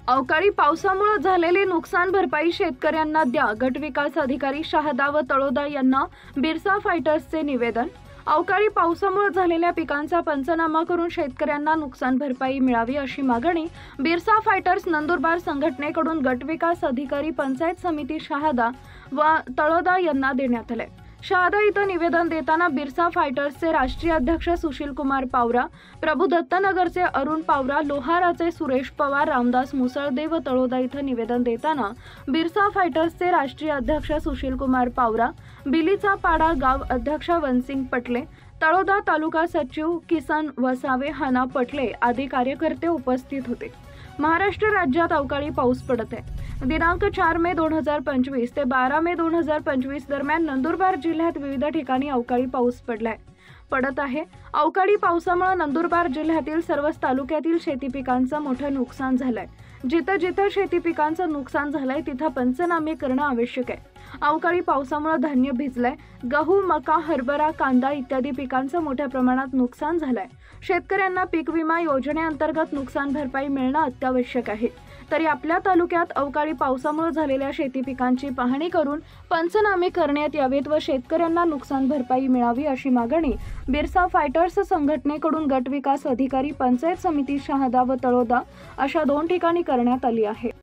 अवकाळी पावसामुळे झालेले नुकसान भरपाई शेतकऱ्यांना द्या, गटविकास अधिकारी शहादा व तळोदा यांना बिरसा फायटर्सचे निवेदन। अवकाळी पावसामुळे झालेल्या पिकांचा पंचनामा करून शेतकऱ्यांना नुकसान भरपाई मिळावी अशी मागणी बिरसा फायटर्स नंदुरबार संघटनेकडून गटविकास अधिकारी पंचायत समिती शहादा व तळोदा यांना देण्यात आले। शहादा इथं निवेदन देताना बिरसा फायटर्सचे राष्ट्रीय अध्यक्ष सुशील कुमार पावरा, प्रभू दत्तनगरचे अरुण पावरा, लोहाराचे सुरेश पवार, रामदास मुसळदे व तळोदा इथं निवेदन देताना बिरसा फायटर्सचे राष्ट्रीय अध्यक्ष सुशील कुमार पावरा, बिलीचा पाडा गाव अध्यक्ष वनसिंग पटले, तळोदा तालुका सचिव किसन वसावे, हना पटले आदी कार्यकर्ते उपस्थित होते। महाराष्ट्र राज्यात अवकाळी पाऊस पडत आहे। दिनांक 4 मे 2025 ते 12 मे 2025 दरम्यान नंदुरबार जिल्ह्यात विविध ठिकाणी अवकाळी पाऊस पडत आहे। अवकाळी पावसामुळे नंदुरबार जिल्ह्यातील सर्वच तालुक्यातील शेती पिकांचं मोठं नुकसान झालंय। जिथं जिथं शेती पिकांचं नुकसान झालंय तिथं पंचनामे करणं आवश्यक आहे। अवकाळी पावसामुळे धान्य भिजलंय। गहू, मका, हरभरा, कांदा इत्यादी पिकांचं मोठ्या प्रमाणात नुकसान झालंय। शेतकऱ्यांना पीक विमा योजनेअंतर्गत नुकसान भरपाई मिळणं अत्यावश्यक आहे। तरी आपल्या तालुक्यात अवकाळी पावसामुळे झालेल्या शेती पिकांची पाहणी करून पंचनामे करण्यात यावेत व शेतकऱ्यांना नुकसान भरपाई मिळावी अशी मागणी बिरसा फायटर्स संघटनेकडून गटविकास अधिकारी पंचायत समिती शहादा व तळोदा अशा 2 ठिकाणी करण्यात आली आहे।